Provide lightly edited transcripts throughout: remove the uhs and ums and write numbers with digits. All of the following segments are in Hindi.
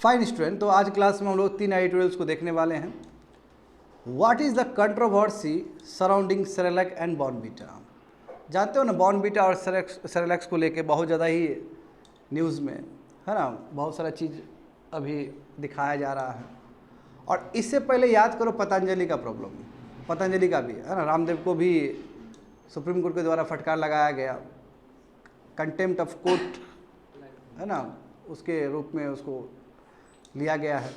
फाइन स्टूडेंट, तो आज क्लास में हम लोग 3 एडिटोरियल्स को देखने वाले हैं। What is the controversy surrounding Cerelac and Bournvita. जानते हो ना, बॉर्नवीटा और सेरेलैक्स को लेके बहुत ज़्यादा ही न्यूज़ में है ना, बहुत सारा चीज़ अभी दिखाया जा रहा है। और इससे पहले याद करो पतंजलि का प्रॉब्लम, पतंजलि का भी है ना, रामदेव को भी सुप्रीम कोर्ट के द्वारा फटकार लगाया गया, कंटेम्प्ट ऑफ कोर्ट है ना, उसके रूप में उसको लिया गया है।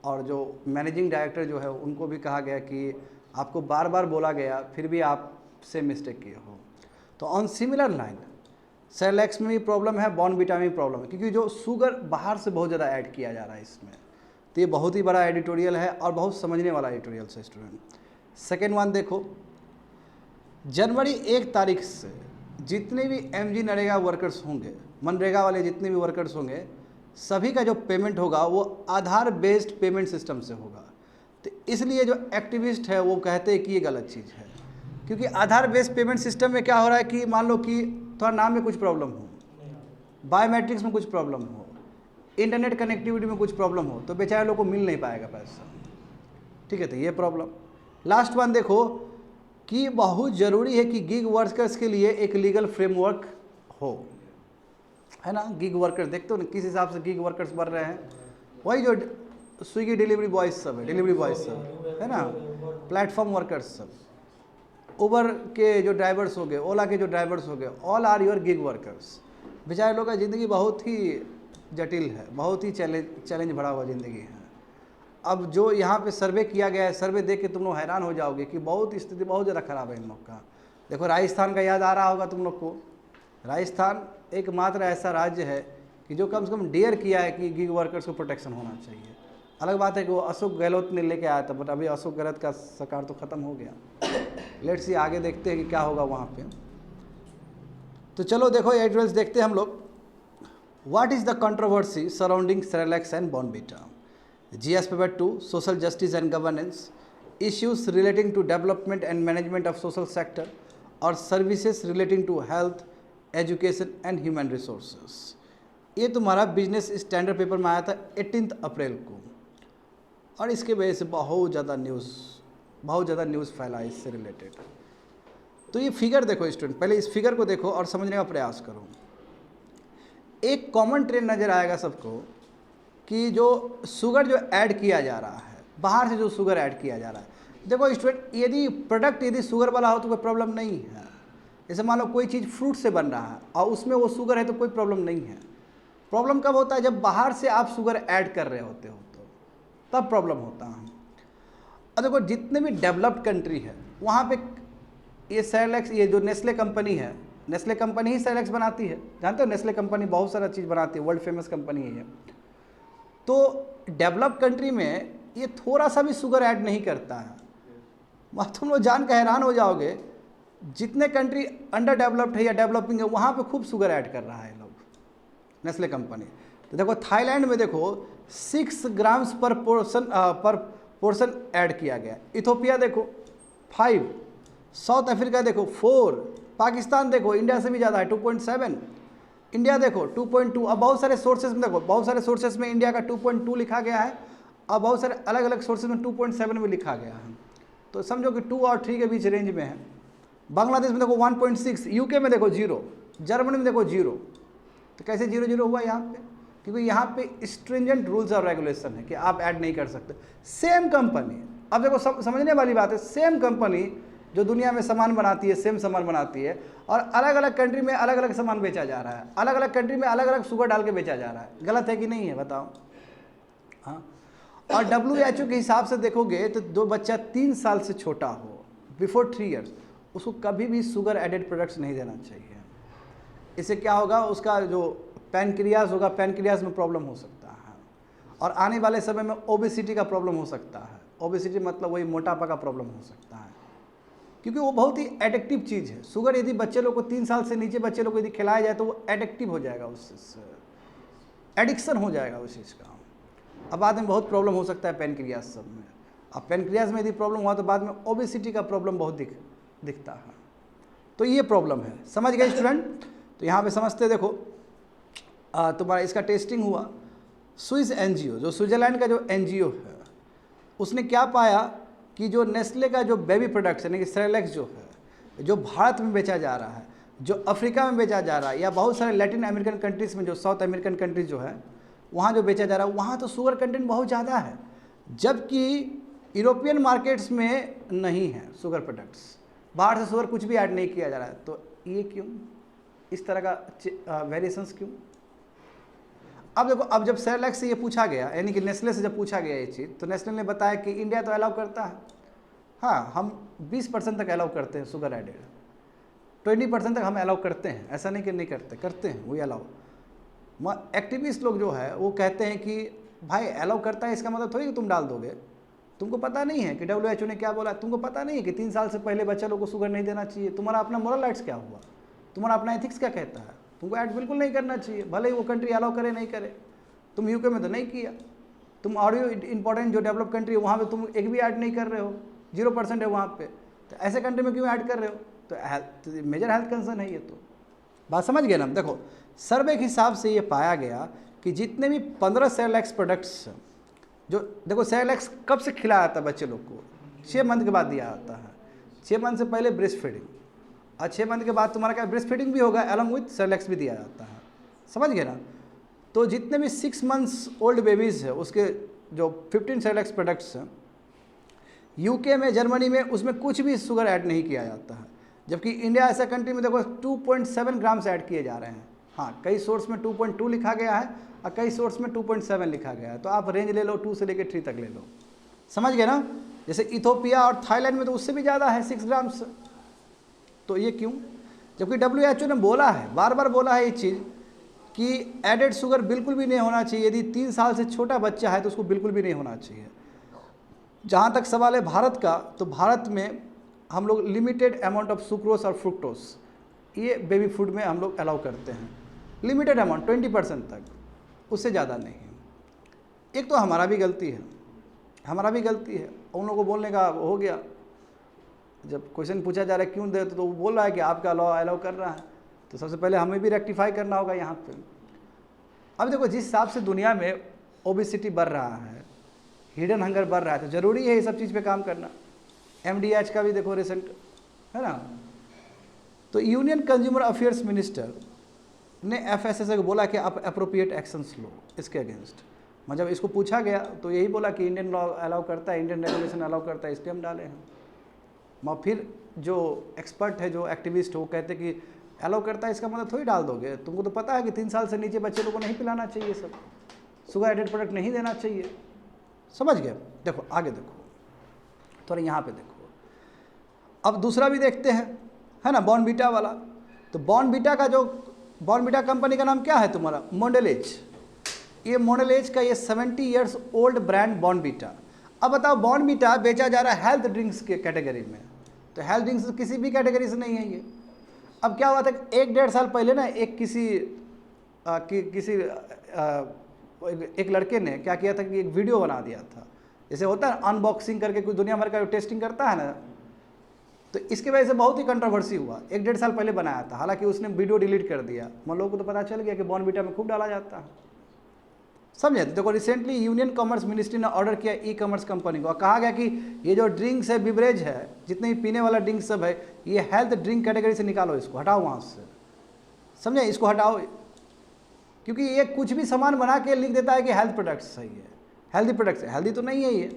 और जो मैनेजिंग डायरेक्टर जो है उनको भी कहा गया कि आपको बार बार बोला गया फिर भी आपसे मिस्टेक किए हो। तो ऑन सिमिलर लाइन सेरेलैक्स में भी प्रॉब्लम है, बॉर्नवीटा में भी प्रॉब्लम है, क्योंकि जो शुगर बाहर से बहुत ज़्यादा ऐड किया जा रहा है इसमें। तो ये बहुत ही बड़ा एडिटोरियल है और बहुत समझने वाला एडिटोरियल है स्टूडेंट। सेकेंड वन देखो, जनवरी 1 तारीख से जितने भी MG नरेगा वर्कर्स होंगे, मनरेगा वाले जितने भी वर्कर्स होंगे, सभी का जो पेमेंट होगा वो आधार बेस्ड पेमेंट सिस्टम से होगा। तो इसलिए जो एक्टिविस्ट है वो कहते हैं कि ये गलत चीज़ है, क्योंकि आधार बेस्ड पेमेंट सिस्टम में क्या हो रहा है कि मान लो कि थोड़ा नाम में कुछ प्रॉब्लम हो, बायोमेट्रिक्स में कुछ प्रॉब्लम हो, इंटरनेट कनेक्टिविटी में कुछ प्रॉब्लम हो, तो बेचारे लोग को मिल नहीं पाएगा पैसा। ठीक है, तो ये प्रॉब्लम। लास्ट वन देखो कि बहुत ज़रूरी है कि गिग वर्कर्स के लिए एक लीगल फ्रेमवर्क हो, है ना। गिग वर्कर्स देखते हो ना किस हिसाब से गिग वर्कर्स बढ़ रहे हैं, वही जो स्विगी डिलीवरी बॉयज़ सब है, डिलीवरी बॉयज़ सब है ना, प्लेटफॉर्म वर्कर्स सब, उबर के जो ड्राइवर्स हो गए, ओला के जो ड्राइवर्स हो गए, all are your gig workers. बेचारे लोग का ज़िंदगी बहुत ही जटिल है, बहुत ही चैलेंज भरा हुआ ज़िंदगी है। अब जो यहाँ पे सर्वे किया गया है, सर्वे देख के तुम लोग हैरान हो जाओगे कि बहुत स्थिति बहुत ज़्यादा ख़राब है इन लोग का। देखो राजस्थान का याद आ रहा होगा तुम लोग को। राजस्थान एकमात्र ऐसा राज्य है कि जो कम से कम डेयर किया है कि गिग वर्कर्स को प्रोटेक्शन होना चाहिए। अलग बात है कि वो अशोक गहलोत ने लेके आया था, बट अभी अशोक गहलोत का सरकार तो ख़त्म हो गया। लेट्स सी आगे देखते हैं कि क्या होगा वहाँ पे। तो चलो देखो एड्रेस देखते हैं हम लोग। What is the controversy surrounding Cerelacs and Bournvita. GS paper 2 social justice and governance, issues relating to development and management of social sector और services relating to health, education and human resources. ये तुम्हारा बिजनेस स्टैंडर्ड पेपर में आया था 18 अप्रैल को, और इसके वजह से बहुत ज़्यादा न्यूज़ फैला है इससे रिलेटेड। तो ये फिगर देखो स्टूडेंट, पहले इस फिगर को देखो और समझने का प्रयास करो। एक कॉमन ट्रेंड नज़र आएगा सबको कि जो शुगर जो ऐड किया जा रहा है, बाहर से जो शुगर ऐड किया जा रहा है, देखो स्टूडेंट, यदि प्रोडक्ट यदि शुगर वाला हो तो कोई प्रॉब्लम नहीं है। जैसे मान लो कोई चीज़ फ्रूट से बन रहा है और उसमें वो शुगर है तो कोई प्रॉब्लम नहीं है। प्रॉब्लम कब होता है, जब बाहर से आप शुगर ऐड कर रहे होते हो तो तब प्रॉब्लम होता है। और देखो जितने भी डेवलप्ड कंट्री है वहाँ पे ये सेरेलैक्स, ये जो नेस्ले कंपनी है, नेस्ले कंपनी ही सेरेलैक्स बनाती है। जानते हो नेस्ले कंपनी बहुत सारा चीज़ बनाती है, वर्ल्ड फेमस कंपनी है ये। तो डेवलप्ड कंट्री में ये थोड़ा सा भी शुगर ऐड नहीं करता है। तुम लोग जान के हैरान हो जाओगे, जितने कंट्री अंडर डेवलप्ड है या डेवलपिंग है वहाँ पे खूब शुगर ऐड कर रहा है लोग, नेस्ले कंपनी। तो देखो थाईलैंड में देखो 6 ग्राम्स पर पोर्शन ऐड किया गया। इथोपिया देखो 5, साउथ अफ्रीका देखो 4, पाकिस्तान देखो इंडिया से भी ज़्यादा है 2.7, इंडिया देखो 2.2। अब बहुत सारे सोर्सेज में देखो, बहुत सारे सोर्सेज में इंडिया का 2.2 लिखा गया है और बहुत सारे अलग अलग सोर्सेज में 2.7 में लिखा गया है। तो समझो कि 2 और 3 के बीच रेंज में है। बांग्लादेश में देखो 1.6, यूके में देखो 0, जर्मनी में देखो 0। तो कैसे 0 हुआ यहाँ पे, क्योंकि यहाँ पे स्ट्रिंजेंट रूल्स और रेगुलेशन है कि आप ऐड नहीं कर सकते। सेम कंपनी, अब देखो समझने वाली बात है, सेम कंपनी जो दुनिया में सामान बनाती है, सेम सामान बनाती है, और अलग अलग कंट्री में अलग अलग सामान बेचा जा रहा है, अलग अलग कंट्री में अलग अलग शुगर डाल के बेचा जा रहा है। गलत है कि नहीं है बताओ। हाँ, और WHO के हिसाब से देखोगे तो जो बच्चा 3 साल से छोटा हो, बिफोर 3 ईयर्स, उसको कभी भी शुगर एडेड प्रोडक्ट्स नहीं देना चाहिए। इससे क्या होगा, उसका जो पैनक्रियाज होगा, पैनक्रियाज में प्रॉब्लम हो सकता है, और आने वाले समय में ओबेसिटी का प्रॉब्लम हो सकता है। ओबेसिटी मतलब वही मोटापा का प्रॉब्लम हो सकता है, क्योंकि वो बहुत ही एडिक्टिव चीज़ है। शुगर यदि बच्चे लोग को 3 साल से नीचे बच्चे लोग को यदि खिलाया जाए तो वो एडिक्टिव हो जाएगा, उससे एडिक्शन हो जाएगा उस चीज़ का। अब बाद में बहुत प्रॉब्लम हो सकता है पैनक्रियाज सब में। अब पैनक्रियाज में यदि प्रॉब्लम हुआ तो बाद में ओबेसिटी का प्रॉब्लम बहुत दिखता है। तो ये प्रॉब्लम है, समझ गए स्टूडेंट। तो यहाँ पे समझते देखो, तुम्हारा इसका टेस्टिंग हुआ स्विस एनजीओ, जो स्विट्ज़रलैंड का जो एनजीओ है, उसने क्या पाया कि जो नेस्ले का जो बेबी प्रोडक्ट्स यानी कि सेरेलैक्स जो है, जो भारत में बेचा जा रहा है, जो अफ्रीका में बेचा जा रहा है, या बहुत सारे लैटिन अमेरिकन कंट्रीज़ में, जो साउथ अमेरिकन कंट्रीज जो है वहाँ जो बेचा जा रहा है, वहाँ तो शुगर कंटेंट बहुत ज़्यादा है, जबकि यूरोपियन मार्केट्स में नहीं है शुगर प्रोडक्ट्स। बाहर से शुगर कुछ भी ऐड नहीं किया जा रहा है। तो ये क्यों, इस तरह का वेरिएशंस क्यों? अब देखो, अब जब सेरेलैक्स से ये पूछा गया, यानी कि नेस्ले से जब पूछा गया ये चीज़, तो नेस्ले ने बताया कि इंडिया तो अलाउ करता है, हाँ हम 20% तक अलाउ करते हैं शुगर एडेड, 20% तक हम अलाउ करते हैं, ऐसा नहीं कि नहीं करते, करते हैं, वही अलाउ। एक्टिविस्ट लोग जो है वो कहते हैं कि भाई अलाउ करता है इसका मतलब थोड़ी कि तुम डाल दोगे, तुमको पता नहीं है कि WHO ने क्या बोला, तुमको पता नहीं है कि 3 साल से पहले बच्चा लोग को शुगर नहीं देना चाहिए, तुम्हारा अपना मोरल राइट्स क्या हुआ, तुम्हारा अपना एथिक्स क्या कहता है, तुमको ऐड बिल्कुल नहीं करना चाहिए, भले ही वो कंट्री अलाउ करे नहीं करे। तुम यूके में तो नहीं किया, तुम और इंपॉर्टेंट जो डेवलप कंट्री है वहाँ पे तुम एक भी ऐड नहीं कर रहे हो, 0% है वहाँ पे, तो ऐसे कंट्री में क्यों ऐड कर रहे हो? तो मेजर हेल्थ कंसर्न है ये। तो बात समझ गए ना? देखो, सर्वे के हिसाब से ये पाया गया कि जितने भी 15 सेरेलैक्स प्रोडक्ट्स, जो देखो सेरेलैक्स कब से खिलाया जाता है बच्चे लोग को, 6 मंथ के बाद दिया जाता है, 6 मंथ से पहले ब्रेस्ट फीडिंग, और 6 मंथ के बाद तुम्हारा क्या ब्रेस्ट फीडिंग भी होगा, अलॉन्ग विथ सेरेलैक्स भी दिया जाता है, समझ गए ना? तो जितने भी 6 मंथ्स ओल्ड बेबीज़ है उसके जो 15 सेरेलैक्स प्रोडक्ट्स हैं, यूके में, जर्मनी में, उसमें कुछ भी शुगर ऐड नहीं किया जाता है, जबकि इंडिया ऐसा कंट्री में देखो 2.7 ग्राम्स ऐड किए जा रहे हैं। हाँ, कई सोर्स में 2.2 लिखा गया है और कई सोर्स में 2.7 लिखा गया है, तो आप रेंज ले लो 2 से लेकर 3 तक ले लो, समझ गए ना? जैसे इथोपिया और थाईलैंड में तो उससे भी ज़्यादा है 6 ग्राम्स। तो ये क्यों? जबकि WHO ने बोला है, बार बार बोला है ये चीज़ कि एडेड शुगर बिल्कुल भी नहीं होना चाहिए, यदि 3 साल से छोटा बच्चा है तो उसको बिल्कुल भी नहीं होना चाहिए। जहाँ तक सवाल है भारत का, तो भारत में हम लोग लिमिटेड अमाउंट ऑफ सुक्रोस और फ्रुक्टोस ये बेबी फूड में हम लोग अलाउ करते हैं, लिमिटेड अमाउंट 20% तक, उससे ज़्यादा नहीं। एक तो हमारा भी गलती है, उन लोगों को बोलने का हो गया, जब क्वेश्चन पूछा जा रहा है क्यों दे, तो वो बोल रहा है कि आपका लॉ अलाउ कर रहा है, तो सबसे पहले हमें भी रेक्टिफाई करना होगा यहाँ पे। अब देखो, जिस हिसाब से दुनिया में ओबेसिटी बढ़ रहा है, हिडन हंगर बढ़ रहा है, तो ज़रूरी है ये सब चीज़ पे काम करना। MDH का भी देखो रिसेंट है ना, तो यूनियन कंज्यूमर अफेयर्स मिनिस्टर ने FSSAI को बोला कि आप अप्रोप्रिएट एक्शंस लो इसके अगेंस्ट। मतलब इसको पूछा गया तो यही बोला कि इंडियन लॉ अलाउ करता है, इंडियन रेगुलेशन अलाउ करता है, इसलिए हम डाले हैं। मगर फिर जो एक्सपर्ट है, जो एक्टिविस्ट हो, कहते कि अलाउ करता है इसका मतलब थोड़ी डाल दोगे, तुमको तो पता है कि 3 साल से नीचे बच्चे लोगों को नहीं पिलाना चाहिए, सब शुगर एडेड प्रोडक्ट नहीं देना चाहिए, समझ गए? देखो आगे देखो, थोड़ा यहाँ पे देखो। अब दूसरा भी देखते हैं, है ना, बॉर्नवीटा वाला। तो बॉर्नवीटा कंपनी का नाम क्या है तुम्हारा? मोंडेलेज। ये मोंडेलेज का ये 70 ईयर्स ओल्ड ब्रांड बॉर्नवीटा। अब बताओ, बॉर्नवीटा बेचा जा रहा है हेल्थ ड्रिंक्स के कैटेगरी में, तो हेल्थ ड्रिंक्स किसी भी कैटेगरी से नहीं है ये। अब क्या हुआ था, 1-1.5 साल पहले ना एक लड़के ने क्या किया था कि एक वीडियो बना दिया था, जैसे होता है अनबॉक्सिंग करके कुछ दुनिया भर का टेस्टिंग करता है ना, तो इसके वजह से बहुत ही कंट्रोवर्सी हुआ। 1-1.5 साल पहले बनाया था, हालांकि उसने वीडियो डिलीट कर दिया, मतलब लोगों को तो पता चल गया कि बॉर्नवीटा में खूब डाला जाता है, समझे? देखो, रिसेंटली यूनियन कॉमर्स मिनिस्ट्री ने ऑर्डर किया ई-कॉमर्स कंपनी को, और कहा गया कि ये जो ड्रिंक्स है, बिवरेज है, जितने भी पीने वाला ड्रिंक्स सब है, ये हेल्थ ड्रिंक कैटेगरी से निकालो, इसको हटाओ वहाँ से, समझे? इसको हटाओ, क्योंकि ये कुछ भी सामान बना के लिख देता है कि हेल्थ प्रोडक्ट्स सही है, हेल्दी प्रोडक्ट्स है, हेल्दी तो नहीं है ये,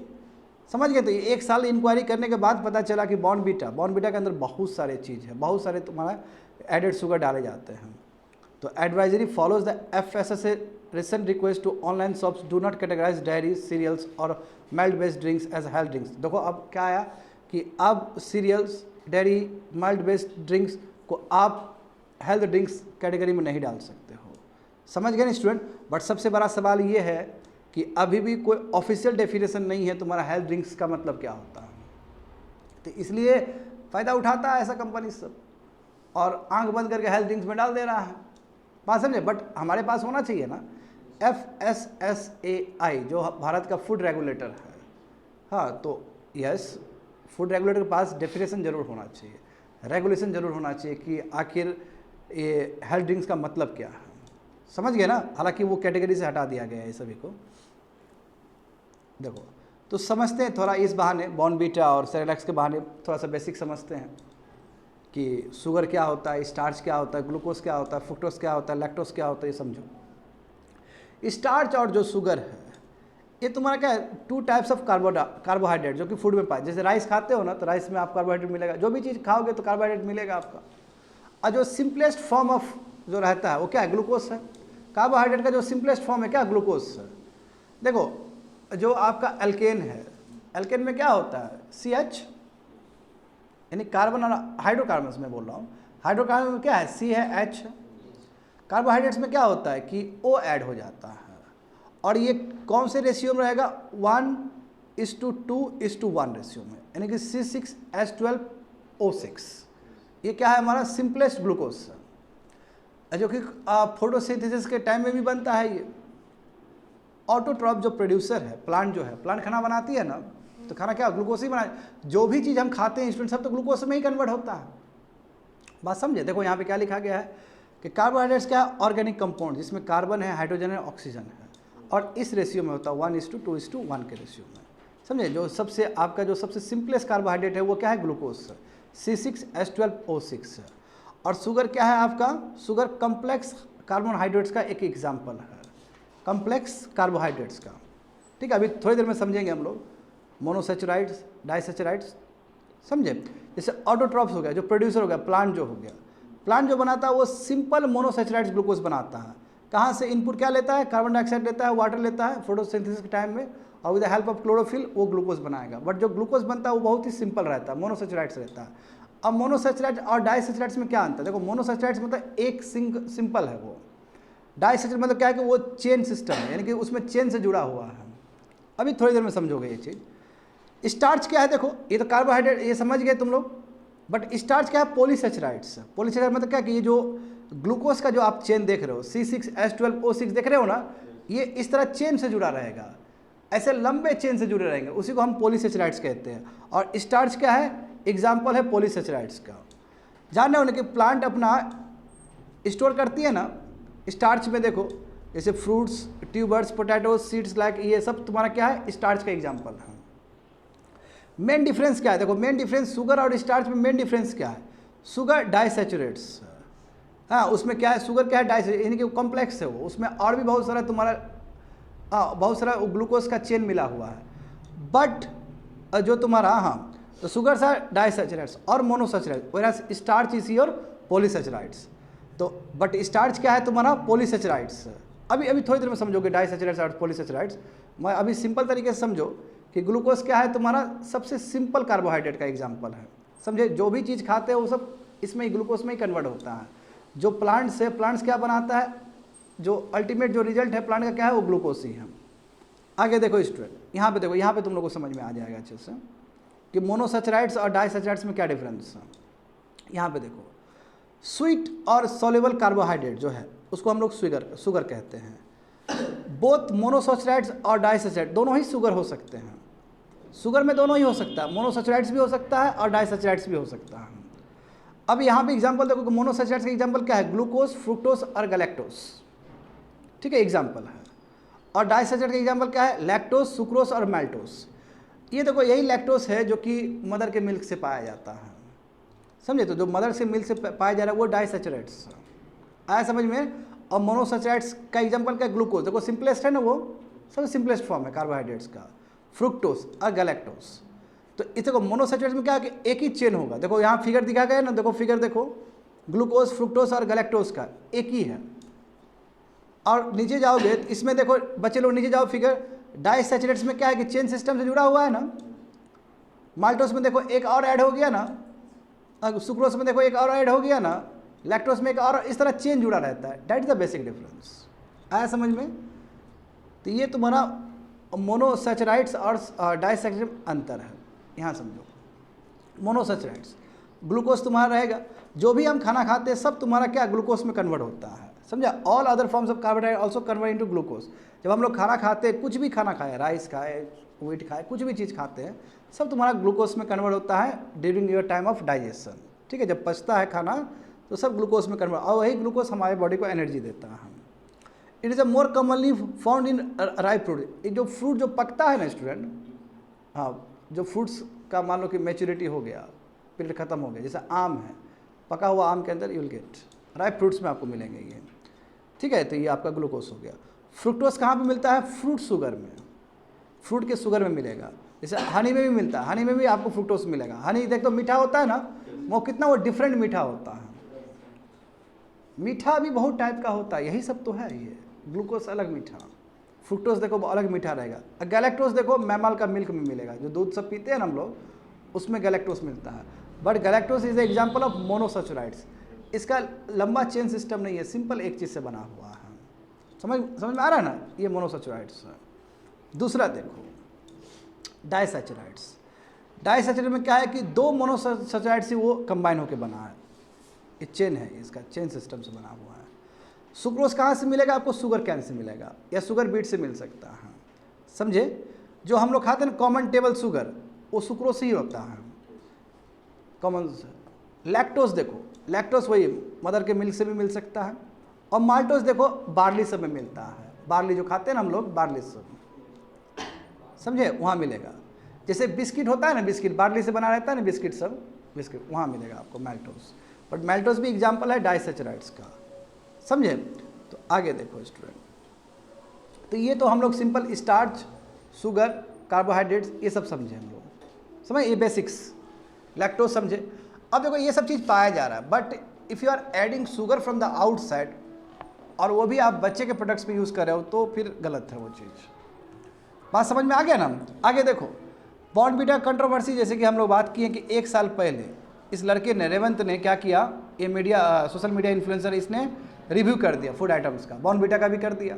समझ गए? तो ये 1 साल इंक्वायरी करने के बाद पता चला कि बॉर्नवीटा के अंदर बहुत सारे चीज़ है, बहुत सारे तुम्हारा एडेड शुगर डाले जाते हैं। तो advisory follows the FSSAI recent request to online shops do not categorize dairy, cereals और mild based drinks as health drinks। देखो अब क्या आया कि अब cereals, dairy, milk based drinks को आप हेल्थ ड्रिंक्स कैटेगरी में नहीं डाल सकते हो, समझ गए ना स्टूडेंट? बट सबसे बड़ा सवाल ये है कि अभी भी कोई ऑफिशियल डेफिनेशन नहीं है तुम्हारा हेल्थ ड्रिंक्स का मतलब क्या होता है, तो इसलिए फ़ायदा उठाता है ऐसा कंपनी सब, और आंख बंद करके हेल्थ ड्रिंक्स में डाल दे रहा है, बात समझे? बट हमारे पास होना चाहिए ना FSSAI, जो भारत का फूड रेगुलेटर है, हाँ, तो यस, फूड रेगुलेटर के पास डेफिनेशन जरूर होना चाहिए, रेगुलेशन जरूर होना चाहिए कि आखिर ये हेल्थ ड्रिंक्स का मतलब क्या है, समझ गए ना, हालांकि वो कैटेगरी से हटा दिया गया है सभी को। देखो तो समझते हैं थोड़ा इस बहाने, बॉर्नवीटा और सेरेलैक्स के बहाने थोड़ा सा बेसिक समझते हैं कि शुगर क्या होता है, स्टार्च क्या होता है, ग्लूकोज क्या होता है, फ्रुक्टोज क्या होता है, लैक्टोज क्या होता है, ये समझो। स्टार्च और जो शुगर है ये तुम्हारा क्या है, 2 टाइप्स ऑफ कार्बोहाइड्रेट जो कि फूड में पाए। जैसे राइस खाते हो ना, तो राइस में आप कार्बोहाइड्रेट मिलेगा, जो भी चीज़ खाओगे तो कार्बोहाइड्रेट मिलेगा आपका। और जो सिंपलेस्ट फॉर्म ऑफ जो रहता है वो क्या है, ग्लूकोज है। कार्बोहाइड्रेट का जो सिंपलेस्ट फॉर्म है क्या, ग्लूकोज है। देखो जो आपका एल्केन है, एल्केन में क्या होता है, CH, यानी कार्बन और हाइड्रोकार्बन में बोल रहा हूँ, हाइड्रोकार्बन में क्या है, C है, H है। कार्बोहाइड्रेट्स में क्या होता है कि O ऐड हो जाता है, और ये कौन से रेशियो में रहेगा, 1:2:1 रेशियो में, यानी कि C6H12O6। ये क्या है, हमारा सिंपलेस्ट ग्लूकोज है, जो कि फोटोसिंथेसिस के टाइम में भी बनता है। ये ऑटोट्रॉप जो प्रोड्यूसर है, प्लांट जो है, प्लांट खाना बनाती है ना, तो खाना क्या, ग्लूकोज ही बना। जो भी चीज़ हम खाते हैं स्टूडेंट, सब तो ग्लूकोज में ही कन्वर्ट होता है। बात समझे। देखो यहाँ पे क्या लिखा गया है कि कार्बोहाइड्रेट्स क्या है, ऑर्गेनिक कंपाउंड जिसमें कार्बन है, हाइड्रोजन है, ऑक्सीजन है, और इस रेशियो में होता है 1:2:1 के रेशियो में। समझे। जो सबसे आपका जो सबसे सिंपलेस्ट कार्बोहाइड्रेट है वो क्या है, ग्लूकोज, C6H12O6 है। और शुगर क्या है आपका, शुगर कम्प्लेक्स कार्बोहाइड्रेट्स का एक एग्जाम्पल है, कम्प्लेक्स कार्बोहाइड्रेट्स का। ठीक है, अभी थोड़ी देर में समझेंगे हम लोग मोनोसेचुराइड्स, डाइसेचुराइड्स, समझे। जैसे ऑटोट्रॉप्स हो गया, जो प्रोड्यूसर हो गया, प्लांट जो हो गया, प्लांट जो बनाता है वो सिंपल मोनोसेचुराइड्स ग्लूकोज बनाता है। कहाँ से इनपुट क्या लेता है, कार्बन डाइऑक्साइड लेता है, वाटर लेता है फोटोसिंथेसिस के टाइम में, और with the help of chlorophyll वो ग्लूकोज बनाएगा। बट जो ग्लूकोज बनता है वो बहुत ही सिंपल रहता है, मोनोसेचुराइड्स रहता है। अब मोनोसेचुराइड्स और डाइसेचुराइड्स में क्या अंतर है, देखो मोनोसेचुराइड्स मतलब एक सिंपल है, वो डाइसेचुराइड मतलब क्या है कि वो चेन सिस्टम है, यानी कि उसमें चेन से जुड़ा हुआ है। अभी थोड़ी देर में समझोगे ये चीज़। स्टार्च क्या है, देखो ये तो कार्बोहाइड्रेट ये समझ गए तुम लोग, बट स्टार्च क्या है, पॉलीसेचुराइड्स। पॉलीसेचुराइड मतलब क्या कि ये जो ग्लूकोज का जो आप चेन देख रहे हो, C6H12O6 देख रहे हो ना, ये इस तरह चेन से जुड़ा रहेगा, ऐसे लंबे चेन से जुड़े रहेंगे, उसी को हम पॉलीसेचुराइड्स कहते हैं। और स्टार्च क्या है, एग्जाम्पल है पॉलीसेचुराइड्स का। जानना होने कि प्लांट अपना स्टोर करती है ना स्टार्च में, देखो जैसे fruits, tubers, potatoes, seeds, like ये सब तुम्हारा क्या है, स्टार्च का एग्जाम्पल है। मेन डिफरेंस क्या है, देखो मेन डिफरेंस शुगर और स्टार्च में मेन डिफरेंस क्या है, शुगर डाइसेचुरेट्स, हाँ उसमें क्या है, शुगर क्या है, डाइसेचुरेट, यानी कि कॉम्प्लेक्स है वो, उसमें और भी बहुत सारा तुम्हारा बहुत सारा ग्लूकोज का चेन मिला हुआ है। बट जो तुम्हारा तो शुगर सा डाइसेचुरेट्स और मोनोसेचुराइड्स, व्हेयरएज स्टार्च इज योर पॉलीसेचुराइड्स। तो बट स्टार्च क्या है तुम्हारा, पॉलीसेचुराइड्स। अभी थोड़ी देर में समझोगे डाइसेचुरेट्स और पॉलीसेचुराइड्स। मैं अभी सिंपल तरीके से समझो कि ग्लूकोज क्या है तुम्हारा सबसे सिंपल कार्बोहाइड्रेट का एग्जाम्पल है, समझे। जो भी चीज़ खाते हैं वो सब इसमें ग्लूकोज में ही कन्वर्ट होता है। जो प्लांट्स है, प्लांट्स क्या बनाता है, जो अल्टीमेट जो रिजल्ट है प्लांट का क्या है, वो ग्लूकोज ही है। आगे देखो स्टूडेंट, यहाँ पे देखो, यहाँ पे तुम लोग को समझ में आ जाएगा अच्छे से कि मोनोसेचुराइड्स और डाइसेचुराइड्स में क्या डिफरेंस है। यहाँ पे देखो, स्वीट और सोल्यूबल कार्बोहाइड्रेट जो है उसको हम लोग शुगर कहते हैं। बोथ मोनोसेचुराइड्स और डाइसेचुराइड दोनों ही शुगर हो सकते हैं। शुगर में दोनों ही हो सकता है, मोनोसेचुराइड्स भी हो सकता है और डाइसेचुराइड्स भी हो सकता है। अब यहाँ पे एग्जांपल देखो, मोनोसेचुराइड्स का एग्जांपल क्या है, ग्लूकोज, फ्रुक्टोज और गैलेक्टोज, ठीक है, एग्जांपल है। और डाइसेचुरेट का एग्जांपल क्या है, लैक्टोज, सुक्रोज और मैल्टोज। ये देखो यही लैक्टोज है जो कि मदर के मिल्क से पाया जाता है, समझे। तो जो मदर से मिल्क से पाया जा रहा है वो डाइसेचुरेट्स आया समझ में। और मोनोसेचुराइड्स का एग्जांपल क्या है, ग्लूकोज, देखो सिंपलेस्ट है ना, वो सबसे सिंपलेस्ट फॉर्म है कार्बोहाइड्रेट्स का, फ्रुक्टोज और गैलेक्टोज। तो इसे को मोनोसेचुरेट्स में क्या है कि एक ही चेन होगा। देखो यहाँ फिगर दिखा गया है ना, देखो फिगर देखो, ग्लूकोज, फ्रुक्टोज और गैलेक्टोज का एक ही है। और नीचे जाओगे इसमें देखो बच्चे लोग, नीचे जाओ फिगर, डाइसेचुरेट्स में क्या है कि चेन सिस्टम से जुड़ा हुआ है ना। माल्टोस में देखो एक और ऐड हो गया ना, सुक्रोज में देखो एक और ऐड हो गया ना, लैक्टोज में एक और, इस तरह चेन जुड़ा रहता है। That is the basic difference. आया समझ में। तो ये तुम्हारा मोनोसेचुराइड्स और डाइसेचुरेट अंतर है, यहाँ समझो। मोनोसेचुराइड्स ग्लूकोज तुम्हारा रहेगा, जो भी हम खाना खाते हैं सब तुम्हारा क्या ग्लूकोज में कन्वर्ट होता है, समझा। All other forms of carbohydrate also convert into glucose. जब हम लोग खाना खाते हैं, कुछ भी खाना खाए, राइस खाए, व्हीट खाए, कुछ भी चीज़ खाते हैं, सब तुम्हारा ग्लूकोज में कन्वर्ट होता है during your time of digestion, ठीक है। जब पचता है खाना तो सब ग्लूकोज में कन्वर्ट, और वही ग्लूकोज हमारे बॉडी को एनर्जी देता है। It is a more commonly found in ripe fruit. जो फ्रूट जो पकता है ना स्टूडेंट, हाँ, जो फ्रूट्स का मान लो कि मैच्योरिटी हो गया, पीरियड खत्म हो गया, जैसे आम है, पका हुआ आम के अंदर you will get ripe fruits में आपको मिलेंगे ये, ठीक है। तो ये आपका ग्लूकोज हो गया। फ्रुक्टोज कहाँ पे मिलता है? फ्रूट शुगर में, फ्रूट के शुगर में मिलेगा। जैसे हनी में भी मिलता है, हनी में भी आपको फ्रुक्टोज मिलेगा। हनी देख तो मीठा होता है ना, वो कितना वो डिफरेंट मीठा होता है। मीठा भी बहुत टाइप का होता है, यही सब तो है। ये ग्लूकोज अलग मीठा, फ्रुक्टोज देखो वो अलग मीठा रहेगा। गैलेक्टोज देखो मैमल का मिल्क में मिलेगा, जो दूध सब पीते हैं ना हम लोग, उसमें गैलेक्टोज मिलता है। But galactose is example of monosaccharides. इसका लंबा चेन सिस्टम नहीं है, सिंपल एक चीज़ से बना हुआ है। समझ में आ रहा है ना, ये मोनोसैचुराइड्स है। दूसरा देखो डाइसैचुराइड्स। डाइसैचुराइड में क्या है कि दो मोनोसैचुराइड्स से वो कंबाइन होकर बना है, ये चेन है, इसका चेन सिस्टम से बना हुआ है। सुक्रोज कहाँ से मिलेगा आपको? शुगर कैन से मिलेगा या शुगर बीट से मिल सकता है, समझे। जो हम लोग खाते हैं कॉमन टेबल शुगर, वो सुक्रोज से ही होता है, कॉमन। लैक्टोज देखो, लैक्टोज वही मदर के मिल्क से भी मिल सकता है। और माल्टोज देखो बार्ली सब में मिलता है, बार्ली जो खाते हैं ना हम लोग, बार्ली सब, समझे, वहाँ मिलेगा। जैसे बिस्किट होता है ना, बिस्किट बार्ली से बना रहता है ना, बिस्किट सब, बिस्किट वहाँ मिलेगा आपको मैल्टोज। बट मैल्टोज भी एग्जाम्पल है डाइसैचुराइड्स का, समझे। तो आगे देखो स्टूडेंट, तो ये तो हम लोग सिंपल स्टार्च, शुगर, कार्बोहाइड्रेट्स ये सब समझे हम लोग, समझ, ये बेसिक्स। लैक्टोज समझे। अब देखो ये सब चीज़ पाया जा रहा है, but if you are adding sugar from the outside, और वो भी आप बच्चे के प्रोडक्ट्स में यूज़ कर रहे हो, तो फिर गलत है वो चीज़। बात समझ में आ गया ना। आगे देखो बॉर्नवीटा कंट्रोवर्सी, जैसे कि हम लोग बात किए कि 1 साल पहले इस लड़के ने, रेवंत ने क्या किया, ये मीडिया, सोशल मीडिया इन्फ्लुएंसर, इसने रिव्यू कर दिया फूड आइटम्स का, बॉर्नवीटा का भी कर दिया,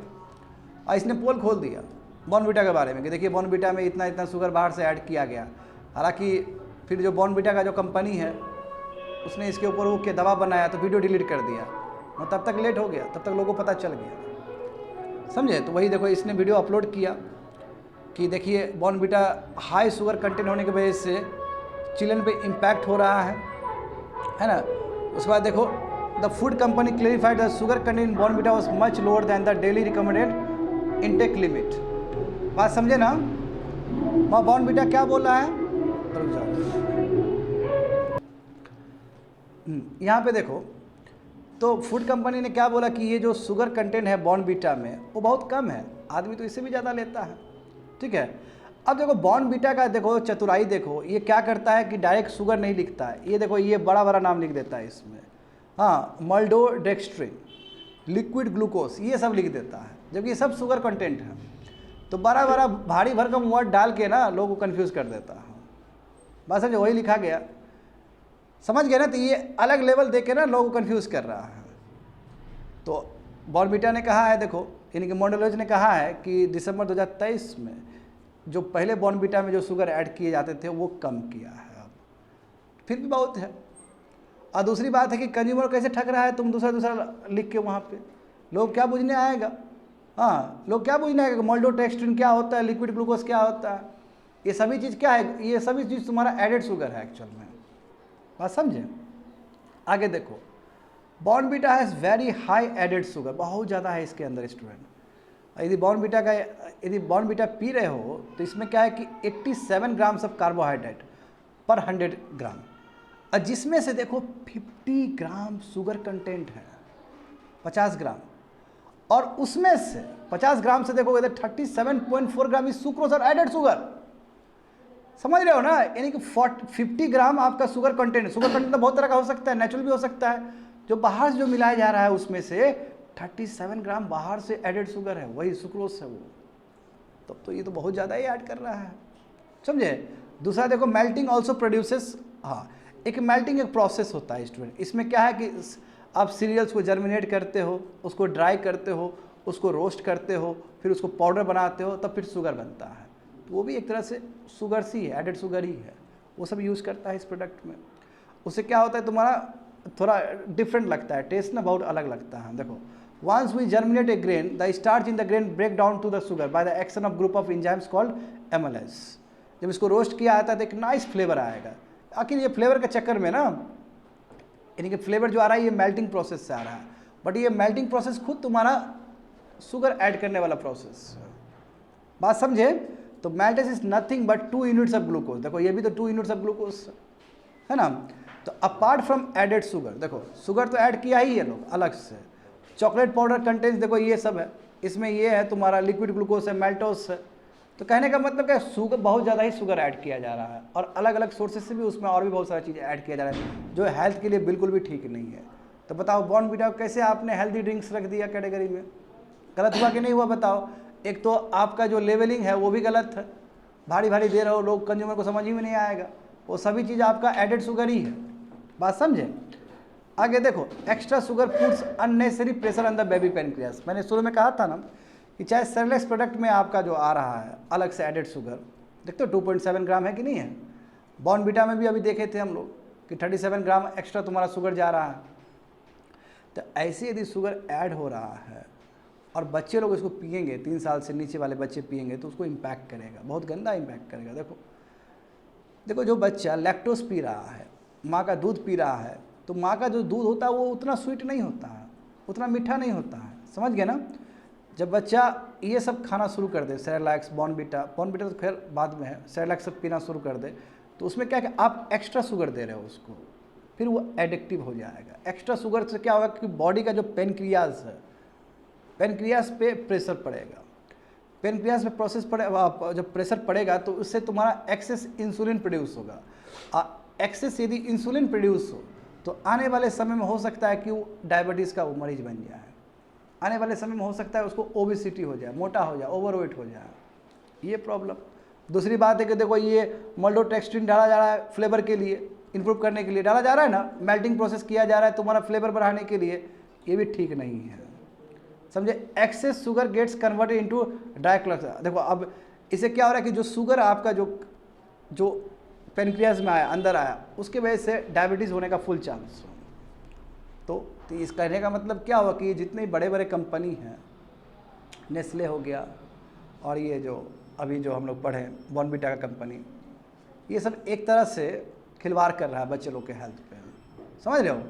और इसने पोल खोल दिया बॉर्नवीटा के बारे में कि देखिए बॉर्नवीटा में इतना इतना शुगर बाहर से ऐड किया गया। हालांकि फिर जो बॉर्नवीटा का जो कंपनी है, उसने इसके ऊपर वो क्या दवा बनाया, तो वीडियो डिलीट कर दिया, और तब तक लेट हो गया, तब तक लोगों को पता चल गया, समझे। तो वही देखो इसने वीडियो अपलोड किया कि देखिए बॉर्नवीटा हाई शुगर कंटेंट होने की वजह से चिल्ड्रन पे इम्पैक्ट हो रहा है ना। उसके बाद देखो the food company clarified the sugar content in Bournvita was much lower than the daily recommended intake limit. बात समझे ना। बॉर्नवीटा क्या बोल रहा है, रुक जाओ, यहाँ पे देखो, तो फूड कंपनी ने क्या बोला कि ये जो शुगर कंटेंट है बॉर्नवीटा में वो बहुत कम है, आदमी तो इससे भी ज़्यादा लेता है, ठीक है। अब देखो बॉर्नवीटा का देखो चतुराई देखो, ये क्या करता है कि डायरेक्ट शुगर नहीं लिखता है, ये देखो ये बड़ा बड़ा नाम लिख देता है इसमें, हाँ, मल्टोडेक्स्ट्रिन, लिक्विड ग्लूकोज, ये सब लिख देता है, जबकि ये सब शुगर कंटेंट है। तो बड़ा बड़ा भारी भरकम वर्ड डाल के ना लोगों को कन्फ्यूज़ कर देता है। बस समझो वही लिखा गया, समझ गए ना। तो ये अलग लेवल दे के ना लोगों को कन्फ्यूज़ कर रहा है। तो बॉर्नवीटा ने कहा है, देखो यानी कि मॉन्डेलोज ने कहा है कि दिसंबर 2023 में जो पहले बॉर्नवीटा में जो शुगर ऐड किए जाते थे वो कम किया है, अब फिर भी बहुत है। और दूसरी बात है कि कंज्यूमर कैसे ठग रहा है, तुम दूसरा दूसरा लिख के वहाँ पे, लोग क्या बुझने आएगा, हाँ, लोग क्या बुझने आएगा, मल्टोडेक्स्ट्रिन क्या होता है, लिक्विड ग्लूकोज क्या होता है, ये सभी चीज़ क्या है, ये सभी चीज़ तुम्हारा एडेड शुगर है एक्चुअल में। बात समझे। आगे देखो Bournvita has very high added sugar, बहुत ज़्यादा है इसके अंदर स्टूडेंट। यदि बॉर्नवीटा पी रहे हो तो इसमें क्या है कि 87 ग्राम्स ऑफ कार्बोहाइड्रेट पर 100 ग्राम, और जिसमें से देखो 50 ग्राम शुगर कंटेंट है, 50 ग्राम, और उसमें से 50 ग्राम से देखो इधर 37.4 ग्राम इज सुक्रोज और एडेड शुगर, समझ रहे हो ना। यानी कि 50 ग्राम आपका शुगर कंटेंट, शुगर कंटेंट तो बहुत तरह का हो सकता है, नेचुरल भी हो सकता है, जो बाहर से जो मिलाया जा रहा है उसमें से 37 ग्राम बाहर से एडेड शुगर है, वही सुक्रोज है वो, तब तो ये तो बहुत ज़्यादा ही ऐड कर रहा है, समझे। दूसरा देखो मेल्टिंग ऑल्सो प्रोड्यूसेस, हाँ, एक मेल्टिंग एक प्रोसेस होता है स्टूडेंट। इसमें क्या है कि आप सीरियल्स को जर्मिनेट करते हो, उसको ड्राई करते हो, उसको रोस्ट करते हो, फिर उसको पाउडर बनाते हो, तब फिर शुगर बनता है। तो वो भी एक तरह से शुगर सी है, एडेड शुगर ही है, वो सब यूज़ करता है इस प्रोडक्ट में। उससे क्या होता है तुम्हारा थोड़ा डिफरेंट लगता है, टेस्ट ना बहुत अलग लगता है। देखो once we germinate a grain, the starch in the grain break down to the sugar by the action of group of enzymes called amylase। जब इसको रोस्ट किया जाता है तो एक नाइस फ्लेवर आएगा। आखिर ये फ्लेवर के चक्कर में ना, यानी कि फ्लेवर जो आ रहा है ये मेल्टिंग प्रोसेस से आ रहा है, बट ये मेल्टिंग प्रोसेस खुद तुम्हारा शुगर ऐड करने वाला प्रोसेस। बात समझे? तो maltose is nothing but 2 units of glucose. देखो ये भी तो 2 यूनिट्स ऑफ ग्लूकोज है ना। तो अपार्ट फ्रॉम एडेड शुगर, देखो शुगर तो ऐड किया ही है लोग अलग से। चॉकलेट पाउडर कंटेंट्स, देखो ये सब है, इसमें ये है तुम्हारा लिक्विड ग्लूकोज है, मेल्टोस है। तो कहने का मतलब क्या, शुगर बहुत ज़्यादा ही शुगर ऐड किया जा रहा है, और अलग अलग सोर्सेज से भी उसमें और भी बहुत सारी चीज़ें ऐड किया जा रहा है जो हेल्थ के लिए बिल्कुल भी ठीक नहीं है। तो बताओ बॉर्नवीटा को कैसे आपने हेल्दी ड्रिंक्स रख दिया कैटेगरी में? गलत हुआ कि नहीं हुआ बताओ? एक तो आपका जो लेवलिंग है वो भी गलत है, भारी भारी दे रहे हो, लोग कंज्यूमर को समझ ही में नहीं आएगा, वो सभी चीज़ आपका एडेड शुगर ही है। बात समझे? आगे देखो, extra sugar puts unnecessary pressure on the baby pancreas. मैंने शुरू में कहा था ना कि चाहे सेरेलैक्स प्रोडक्ट में आपका जो आ रहा है अलग से एडेड शुगर, देखते हो 2.7 ग्राम है कि नहीं है। बॉर्नवीटा में भी अभी देखे थे हम लोग कि 37 ग्राम एक्स्ट्रा तुम्हारा शुगर जा रहा है। तो ऐसे यदि शुगर ऐड हो रहा है और बच्चे लोग इसको पिएंगे, 3 साल से नीचे वाले बच्चे पिएंगे, तो उसको इम्पैक्ट करेगा, बहुत गंदा इम्पैक्ट करेगा। देखो जो बच्चा लैक्टोज पी रहा है, माँ का दूध पी रहा है, तो माँ का जो दूध होता है वो उतना स्वीट नहीं होता है, उतना मीठा नहीं होता है, समझ गए ना। जब बच्चा ये सब खाना शुरू कर दे, सेरेलैक्स, बॉर्नवीटा तो खैर बाद में है, सेरेलैक्स सब पीना शुरू कर दे, तो उसमें क्या आप एक्स्ट्रा शुगर दे रहे हो उसको, फिर वो एडिक्टिव हो जाएगा। एक्स्ट्रा शुगर से क्या होगा कि बॉडी का जो पेनक्रियाज है, पेनक्रियाज पे प्रेशर पड़ेगा, पेनक्रियाज पे जब प्रेशर पड़ेगा तो उससे तुम्हारा एक्सेस इंसुलिन प्रोड्यूस होगा। एक्सेस यदि इंसुलिन प्रोड्यूस हो तो आने वाले समय में हो सकता है कि वो डायबिटीज़ का वो मरीज बन जाए, आने वाले समय में हो सकता है उसको ओबेसिटी हो जाए, मोटा हो जाए, ओवरवेट हो जाए, ये प्रॉब्लम। दूसरी बात है कि देखो ये मल्टोटेक्स्ट्रिन डाला जा रहा है फ्लेवर के लिए, इंप्रूव करने के लिए डाला जा रहा है ना, मेल्टिंग प्रोसेस किया जा रहा है तुम्हारा फ्लेवर बढ़ाने के लिए, ये भी ठीक नहीं है, समझे। Excess sugar gets converted into dry cholesterol. देखो अब इसे क्या हो रहा है कि जो शुगर आपका जो पेनक्रियाज में आया, अंदर आया, उसके वजह से डायबिटीज़ होने का फुल चांस। तो इस कहने का मतलब क्या हुआ कि जितने बड़े बड़े कंपनी हैं, नेस्ले हो गया और ये जो अभी जो हम लोग पढ़े बॉर्नवीटा का कंपनी, ये सब एक तरह से खिलवाड़ कर रहा है बच्चे लोग के हेल्थ पे, समझ रहे हो।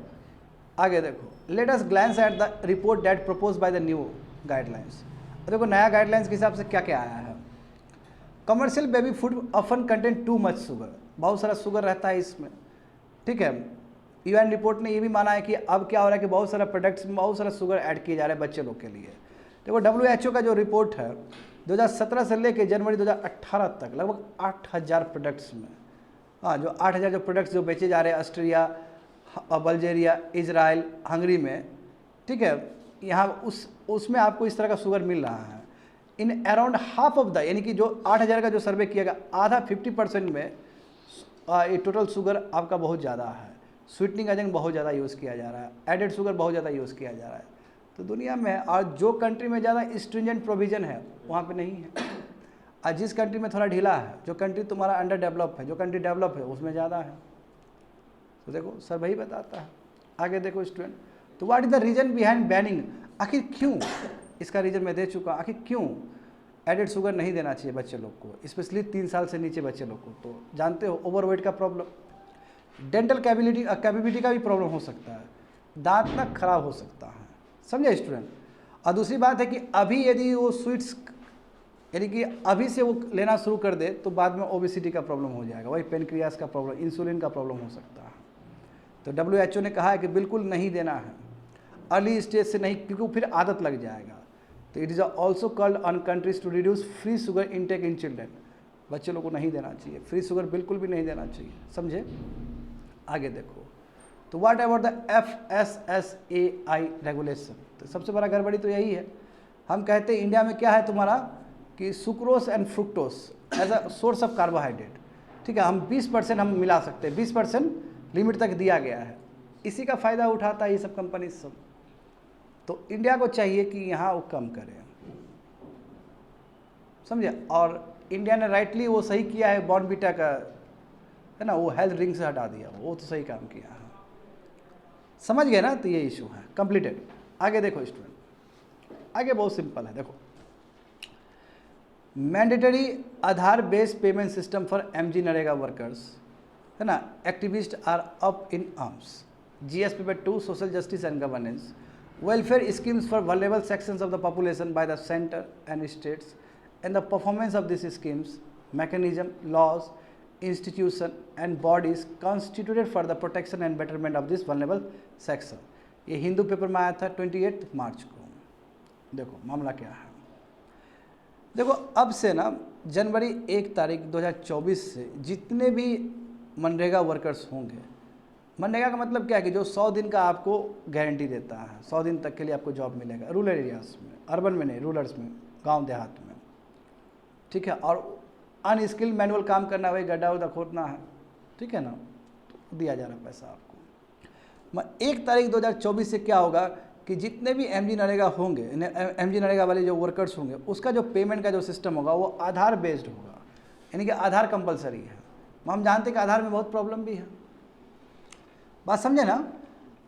आगे देखो, let us glans at the report that propose by the new guidelines. देखो नया गाइडलाइंस के हिसाब से क्या क्या आया है। Commercial baby food often content too much sugar, बहुत सारा शुगर रहता है इसमें, ठीक है। यूएन रिपोर्ट ने ये भी माना है कि अब क्या हो रहा है कि बहुत सारा प्रोडक्ट्स में बहुत सारा शुगर ऐड किए जा रहे हैं बच्चे लोग के लिए। देखो WHO का जो रिपोर्ट है 2017 से लेकर जनवरी 2018 तक लगभग 8000 प्रोडक्ट्स में, हाँ जो 8000 जो प्रोडक्ट्स जो बेचे जा रहे हैं ऑस्ट्रिया, बल्गेरिया, इजराइल, हंगरी में, ठीक है, यहाँ उसमें आपको इस तरह का शुगर मिल रहा है। In around half of the, यानी कि जो 8000 का जो सर्वे किया गया, आधा 50% में ये टोटल शुगर आपका बहुत ज़्यादा है। स्वीटनिंग एजेंट बहुत ज़्यादा यूज़ किया जा रहा है, एडेड शुगर बहुत ज़्यादा यूज़ किया जा रहा है। तो दुनिया में और जो कंट्री में ज़्यादा स्ट्रिंजेंट प्रोविज़न है वहाँ पे नहीं है, और जिस कंट्री में थोड़ा ढीला है, जो कंट्री तुम्हारा अंडर डेवलप है, जो कंट्री डेवलप है उसमें ज़्यादा है। तो देखो सर वही बताता है। आगे देखो स्टूडेंट, तो what is the reason behind banning, आखिर क्यों, इसका रीज़न मैं दे चुका, आखिर क्यों एडेड शुगर नहीं देना चाहिए बच्चे लोग को, स्पेशली 3 साल से नीचे बच्चे लोग को। तो जानते हो ओवरवेट का प्रॉब्लम, डेंटल कैपेबिलिटी का भी प्रॉब्लम हो सकता है, दांत ना खराब हो सकता है, समझे स्टूडेंट। और दूसरी बात है कि अभी यदि वो स्वीट्स यानी कि अभी से वो लेना शुरू कर दे तो बाद में ओबेसिटी का प्रॉब्लम हो जाएगा, वही पेनक्रियास का प्रॉब्लम, इंसुलिन का प्रॉब्लम हो सकता है। तो WHO ने कहा है कि बिल्कुल नहीं देना है, अर्ली स्टेज से नहीं, क्योंकि फिर आदत लग जाएगा। तो it is also called on countries to reduce free sugar intake in children, बच्चे लोग को नहीं देना चाहिए, फ्री शुगर बिल्कुल भी नहीं देना चाहिए, समझे। आगे देखो, तो what about the FSSAI regulation. तो सबसे बड़ा गड़बड़ी तो यही है, हम कहते हैं इंडिया में क्या है तुम्हारा कि sucrose and fructose as a source of carbohydrate, ठीक है, हम 20% हम मिला सकते हैं, 20% लिमिट तक दिया गया है, इसी का फ़ायदा उठाता है ये सब कंपनी सब। तो इंडिया को चाहिए कि यहाँ वो कम करें, समझे। और इंडिया ने राइटली वो सही किया है, बॉर्नवीटा का है ना, वो हेल्थ ड्रिंक से हटा दिया, वो तो सही काम किया है, समझ गए ना। तो ये इशू है कंप्लीटेड। आगे देखो स्टूडेंट, आगे बहुत सिंपल है, देखो mandatory Aadhaar based payment system for MG NREGA workers, है ना, activist are up in arms, GSP 2 social justice and governance. welfare schemes for vulnerable sections of the population by the center and states, and the performance of these schemes, mechanism, laws, institution and bodies constituted for the protection and betterment of this vulnerable section। ये हिंदू पेपर में आया था 28 मार्च को। देखो मामला क्या है। देखो अब से ना जनवरी 1 तारीख 2024 से जितने भी मनरेगा वर्कर्स होंगे, मनरेगा का मतलब क्या है कि जो 100 दिन का आपको गारंटी देता है, 100 दिन तक के लिए आपको जॉब मिलेगा रूरल एरियाज़ में, अर्बन में नहीं, रूरल्स में, गांव देहात में, ठीक है। और अनस्किल्ड मैनुअल काम करना, वही गड्ढा उड्ढा खोदना है, ठीक है ना, तो दिया जा रहा है पैसा आपको। 1 तारीख 2024 से क्या होगा कि जितने भी एमजी नरेगा होंगे, एमजी नरेगा वाले जो वर्कर्स होंगे, उसका जो पेमेंट का जो सिस्टम होगा वो आधार बेस्ड होगा, यानी कि आधार कंपलसरी है। हम जानते हैं कि आधार में बहुत प्रॉब्लम भी है, बात समझे ना।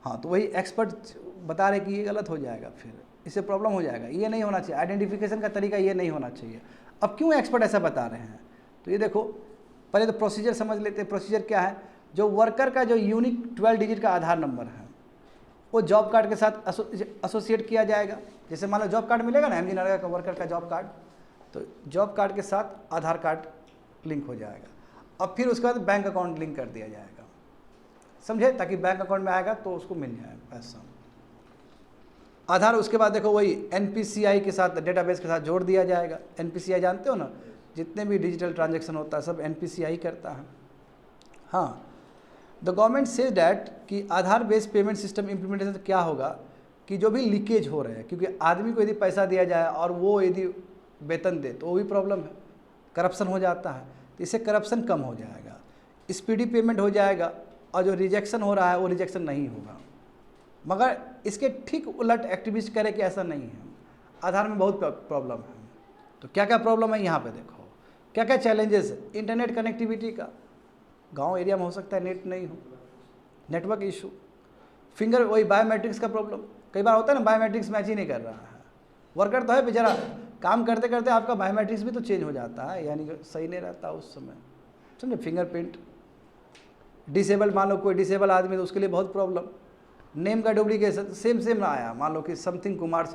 हाँ, तो वही एक्सपर्ट बता रहे कि ये गलत हो जाएगा, फिर इससे प्रॉब्लम हो जाएगा, ये नहीं होना चाहिए, आइडेंटिफिकेशन का तरीका ये नहीं होना चाहिए। अब क्यों एक्सपर्ट ऐसा बता रहे हैं, तो ये देखो पहले तो प्रोसीजर समझ लेते हैं। प्रोसीजर क्या है, जो वर्कर का जो यूनिक 12 डिजिट का आधार नंबर है वो जॉब कार्ड के साथ एसोसिएट किया जाएगा। जैसे मान लो जॉब कार्ड मिलेगा ना एमजी नरेगा का वर्कर का जॉब कार्ड, तो जॉब कार्ड के साथ आधार कार्ड लिंक हो जाएगा। अब फिर उसके बाद बैंक अकाउंट लिंक कर दिया जाएगा, समझे, ताकि बैंक अकाउंट में आएगा तो उसको मिल जाए पैसा, आधार। उसके बाद देखो वही एनपीसीआई के साथ, डेटाबेस के साथ जोड़ दिया जाएगा। एनपीसीआई जानते हो ना, जितने भी डिजिटल ट्रांजैक्शन होता है सब एनपीसीआई करता है। हाँ, द गवर्नमेंट सेज डैट कि आधार बेस्ड पेमेंट सिस्टम इम्प्लीमेंटेशन से क्या होगा कि जो भी लीकेज हो रहे हैं, क्योंकि आदमी को यदि पैसा दिया जाए और वो यदि वेतन दे तो वो भी प्रॉब्लम है, करप्शन हो जाता है, तो इससे करप्शन कम हो जाएगा, स्पीडी पेमेंट हो जाएगा, और जो रिजेक्शन हो रहा है वो रिजेक्शन नहीं होगा। मगर इसके ठीक उलट एक्टिविस्ट करें कि ऐसा नहीं है, आधार में बहुत प्रॉब्लम है। तो क्या क्या प्रॉब्लम है यहाँ पे देखो, क्या क्या चैलेंजेस है। इंटरनेट कनेक्टिविटी का, गांव एरिया में हो सकता है नेट नहीं हो, नेटवर्क इशू, फिंगर, वही बायोमेट्रिक्स का प्रॉब्लम, कई बार होता है ना बायोमेट्रिक्स मैच ही नहीं कर रहा है, वर्कर तो है बेचारा, काम करते करते आपका बायोमेट्रिक्स भी तो चेंज हो जाता है, यानी कि सही नहीं रहता उस समय, समझे। फिंगरप्रिंट, डिसेबल, मान लो कोई डिसेबल आदमी तो उसके लिए बहुत प्रॉब्लम। नेम का डुप्लीकेशन सेम ना आया, मान लो कि समथिंग कुमार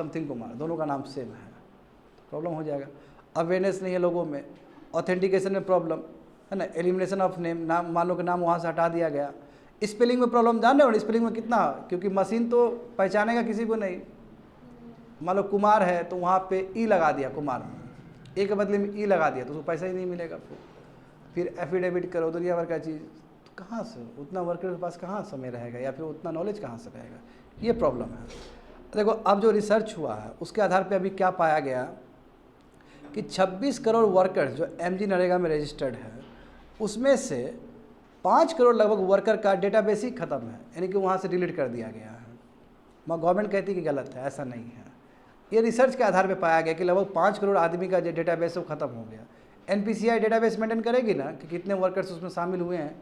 दोनों का नाम सेम है, प्रॉब्लम हो जाएगा। अवेयरनेस नहीं है लोगों में, ऑथेंटिकेशन में प्रॉब्लम है ना, एलिमिनेशन ऑफ नेम, नाम मान लो कि नाम वहाँ से हटा दिया गया। स्पेलिंग में प्रॉब्लम, जान रहे हो स्पेलिंग में कितना, क्योंकि मशीन तो पहचानेगा किसी को नहीं। मान लो कुमार है तो वहाँ पे ई लगा दिया, कुमार में ए के बदले में ई लगा दिया, तो उसको पैसा ही नहीं मिलेगा। फिर एफिडेविट करो, दुनिया भर का चीज़, तो कहाँ से उतना वर्कर के पास कहाँ समय रहेगा, या फिर उतना नॉलेज कहाँ से रहेगा, ये प्रॉब्लम है। देखो अब जो रिसर्च हुआ है उसके आधार पे अभी क्या पाया गया कि 26 करोड़ वर्कर्स जो एमजी नरेगा में रजिस्टर्ड है, उसमें से 5 करोड़ लगभग वर्कर का डेटाबेस ही ख़त्म है, यानी कि वहाँ से डिलीट कर दिया गया है। मगर गवर्नमेंट कहती है कि गलत है, ऐसा नहीं है। ये रिसर्च के आधार पे पाया गया कि लगभग 5 करोड़ आदमी का जो डेटाबेस है वो ख़त्म हो गया। एनपीसीआई डेटाबेस मेंटेन करेगी ना कि कितने वर्कर्स उसमें शामिल हुए हैं,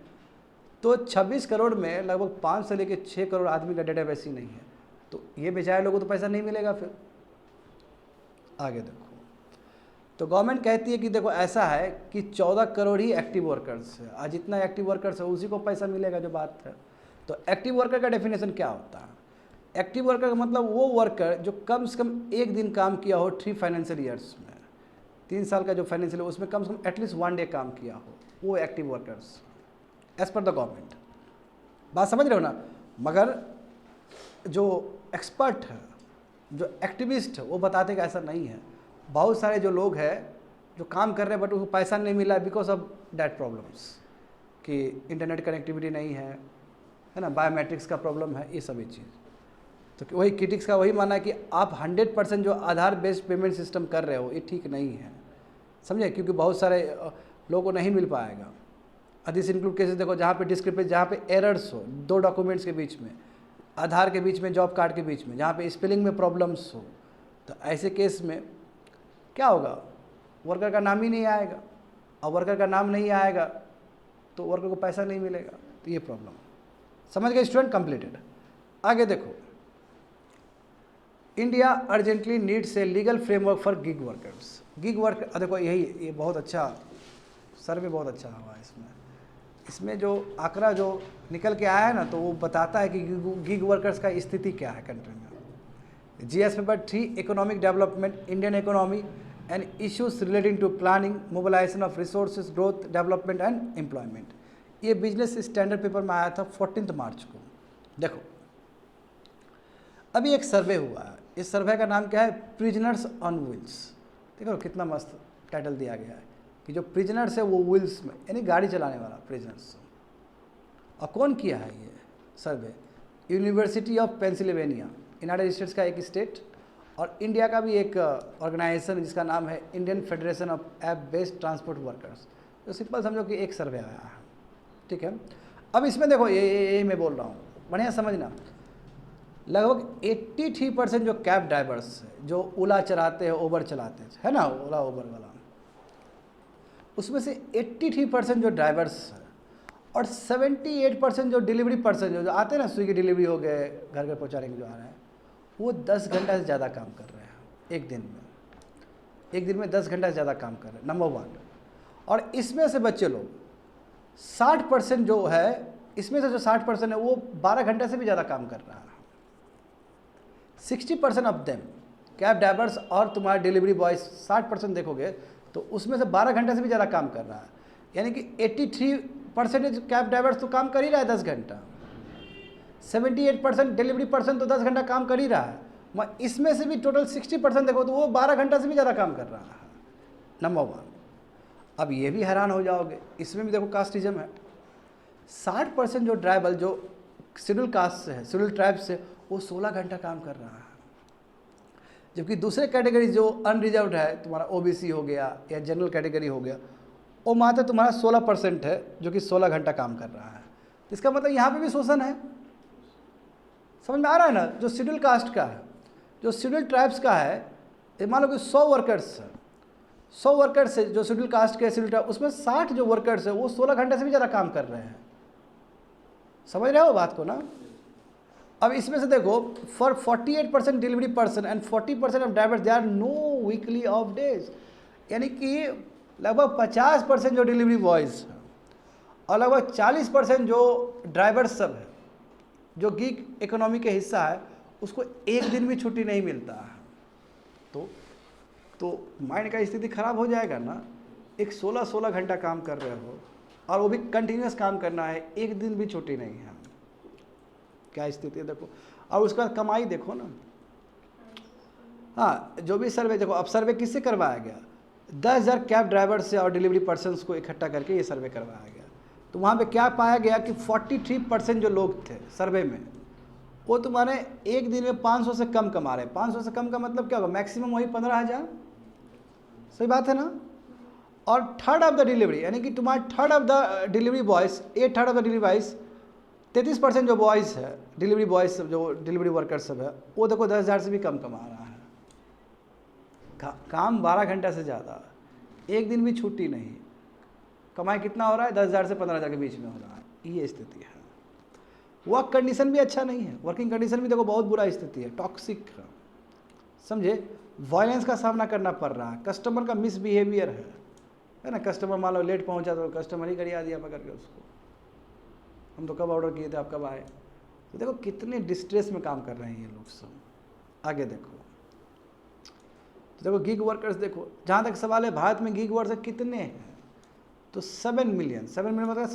तो 26 करोड़ में लगभग 5 से लेकर 6 करोड़ आदमी का डेटाबेस ही नहीं है, तो ये बेचारे लोगों को तो पैसा नहीं मिलेगा। फिर आगे देखो, तो गवर्नमेंट कहती है कि देखो ऐसा है कि 14 करोड़ ही एक्टिव वर्कर्स है, आज जितना एक्टिव वर्कर्स है उसी को पैसा मिलेगा, जो बात है। तो एक्टिव वर्कर का डेफिनेशन क्या होता है? एक्टिव वर्कर का मतलब वो वर्कर जो कम से कम एक दिन काम किया हो 3 फाइनेंशियल ईयर्स में, 3 साल का जो फाइनेंशियल उसमें कम से कम एटलीस्ट 1 डे काम किया हो, वो active workers as per the government. बात समझ रहे हो ना। मगर जो एक्सपर्ट है, जो एक्टिविस्ट है, वो बताते कि ऐसा नहीं है। बहुत सारे जो लोग हैं जो काम कर रहे हैं बट उनको पैसा नहीं मिला बिकॉज ऑफ डैट प्रॉब्लम्स, कि इंटरनेट कनेक्टिविटी नहीं है ना, बायोमेट्रिक्स का प्रॉब्लम है, ये सभी चीज़। तो वही क्रिटिक्स का वही मानना है कि आप 100% जो आधार बेस्ड पेमेंट सिस्टम कर रहे हो ये ठीक नहीं है, समझे, क्योंकि बहुत सारे लोगों को नहीं मिल पाएगा। दिस इंक्लूड केसेस देखो जहाँ पे डिस्क्रिपेंसी, जहाँ पे एरर्स हो 2 डॉक्यूमेंट्स के बीच में, आधार के बीच में, जॉब कार्ड के बीच में, जहाँ पे स्पेलिंग में प्रॉब्लम्स हो, तो ऐसे केस में क्या होगा, वर्कर का नाम ही नहीं आएगा, और वर्कर का नाम नहीं आएगा तो वर्कर को पैसा नहीं मिलेगा, तो ये प्रॉब्लम। समझ गए स्टूडेंट, कंप्लीटेड। आगे देखो, India urgently needs a legal framework for gig workers. Gig work, देखो यही, ये बहुत अच्छा सर्वे, बहुत अच्छा हुआ इसमें जो आंकड़ा जो निकल के आया है ना, तो वो बताता है कि गिग वर्कर्स का स्थिति क्या है कंट्री में। GS paper 3 economic development, Indian economy and issues relating to planning, mobilisation of resources, growth, development and employment. ये बिजनेस स्टैंडर्ड पेपर में आया था 14 मार्च को। देखो अभी एक सर्वे हुआ है, इस सर्वे का नाम क्या है, प्रिजनर्स ऑन व्हील्स। देखो कितना मस्त टाइटल दिया गया है कि जो प्रिजनर्स है वो व्हील्स में, यानी गाड़ी चलाने वाला प्रिजनर्स। और कौन किया है ये survey, University of Pennsylvania, United States का एक स्टेट, और इंडिया का भी एक ऑर्गेनाइजेशन जिसका नाम है Indian federation of app based transport workers. तो सिंपल समझो कि एक सर्वे आया है, ठीक है। अब इसमें देखो ये मैं बोल रहा हूँ, बढ़िया समझना, लगभग 83% जो कैब ड्राइवर्स है जो ओला चलाते हैं, ओबर चलाते है ना, ओला ओबर वाला, उसमें से 83% जो ड्राइवर्स है और 78% जो डिलीवरी पर्सन जो आते हैं ना, स्विगी डिलीवरी हो गए, घर घर पहुँचाने के जो आ रहे हैं, वो 10 घंटा से ज़्यादा काम कर रहे हैं एक दिन में 10 घंटा से ज़्यादा काम कर रहे हैं, नंबर 1। और इसमें से बच्चे लोग 60% जो है, इसमें से जो 60% है वो 12 घंटे से भी ज़्यादा काम कर रहा है। 60% ऑफ देम कैब ड्राइवर्स और तुम्हारे डिलीवरी बॉयज 60% देखोगे तो उसमें से 12 घंटे से भी ज़्यादा काम कर रहा है। यानी कि 83% कैब ड्राइवर्स तो काम कर ही रहा है 10 घंटा, 78% डिलीवरी पर्सन तो 10 घंटा काम कर ही रहा है। इसमें से भी टोटल 60% देखो तो वो 12 घंटा से भी ज़्यादा काम कर रहा है, नंबर 1। अब ये भी हैरान हो जाओगे, इसमें भी देखो कास्टिज्म है। 60% जो ड्राइवर जो शेड्यूल कास्ट से है, शेड्यूल ट्राइब से, वो 16 घंटा काम कर रहा है। जबकि दूसरे कैटेगरी जो अनरिजर्व्ड है, तुम्हारा ओबीसी हो गया या जनरल कैटेगरी हो गया, वो मात्र तुम्हारा 16% है जो कि 16 घंटा काम कर रहा है। इसका मतलब यहाँ पे भी शोषण है, समझ में आ रहा है ना। जो शेड्यूल कास्ट का है, जो शेड्यूल ट्राइब्स का है, मान लो कि 100 वर्कर्स है, 100 वर्कर्स है जो शेड्यूल कास्ट के शेड्यूल ट्राइब, उसमें 60 जो वर्कर्स है वो 16 घंटे से भी ज़्यादा काम कर रहे हैं। समझ रहे हो बात को ना। अब इसमें से देखो, for 48% delivery person and 40% of drivers they are no weekly off days. यानी कि लगभग 50% जो डिलीवरी बॉयज़ हैं और लगभग 40% जो ड्राइवर्स सब है, जो गीग इकोनॉमी के हिस्सा है, उसको एक दिन भी छुट्टी नहीं मिलता है। तो माइंड का स्थिति खराब हो जाएगा ना। एक 16 घंटा काम कर रहे हो और वो भी कंटिन्यूस काम करना है, एक दिन भी छुट्टी नहीं है, क्या स्थिति है देखो। और उसका कमाई देखो ना। हाँ, जो भी सर्वे देखो, अब सर्वे किससे करवाया गया, 10,000 कैब ड्राइवर से और डिलीवरी पर्सन्स को इकट्ठा करके ये सर्वे करवाया गया। तो वहाँ पे क्या पाया गया कि 43% जो लोग थे सर्वे में, वो तुम्हारे एक दिन में 500 से कम कमा रहे हैं। 500 से कम का मतलब क्या होगा, मैक्सिमम वही 15,000, सही बात है ना। और थर्ड ऑफ द डिलीवरी, यानी कि तुम्हारे third of the delivery boys, 8/3 of the delivery boys, 33% जो बॉयज़ है, डिलीवरी बॉयज़ सब, जो डिलीवरी वर्कर्स सब है, वो देखो 10,000 से भी कम कमा रहा है। काम 12 घंटा से ज़्यादा, एक दिन भी छुट्टी नहीं, कमाई कितना हो रहा है, 10,000 से 15,000 के बीच में हो रहा है। ये स्थिति है। वर्क कंडीशन भी अच्छा नहीं है, वर्किंग कंडीशन भी देखो बहुत बुरा स्थिति है, टॉक्सिक है, समझे। वायलेंस का सामना करना पड़ रहा है, कस्टमर का मिसबिहेवियर है ना। कस्टमर मान लो लेट पहुंचा तो कस्टमर ही गरिया दिया पकड़ के उसको, हम तो कब ऑर्डर किए थे, आप कब आए। तो देखो कितने डिस्ट्रेस में काम कर रहे हैं ये लोग सब। आगे देखो, तो देखो गीग वर्कर्स देखो, जहाँ तक सवाल है भारत में गीग वर्कर्स कितने हैं, तो 7 मिलियन मतलब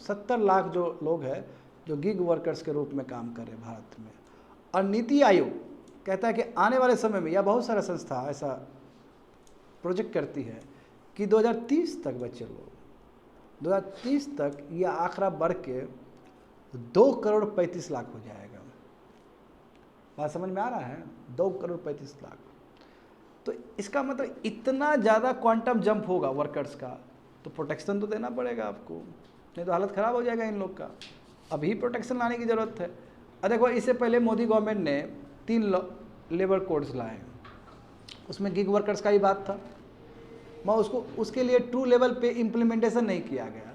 70 लाख जो लोग हैं जो गीग वर्कर्स के रूप में काम कर रहे हैं भारत में। और नीति आयोग कहता है कि आने वाले समय में, या बहुत सारा संस्था ऐसा प्रोजेक्ट करती है कि 2030 तक बच्चे लोग, 2030 तक यह आंकड़ा बढ़ के 2,35,00,000 हो जाएगा। बात समझ में आ रहा है, 2,35,00,000। तो इसका मतलब इतना ज़्यादा क्वांटम जंप होगा वर्कर्स का, तो प्रोटेक्शन तो देना पड़ेगा आपको, नहीं तो हालत ख़राब हो जाएगा इन लोग का। अभी प्रोटेक्शन लाने की ज़रूरत है। अब देखो, इससे पहले मोदी गवर्नमेंट ने 3 लेबर कोड्स लाए, उसमें गिग वर्कर्स का ही बात था, मैं उसके लिए ट्रू लेवल पे इम्प्लीमेंटेशन नहीं किया गया।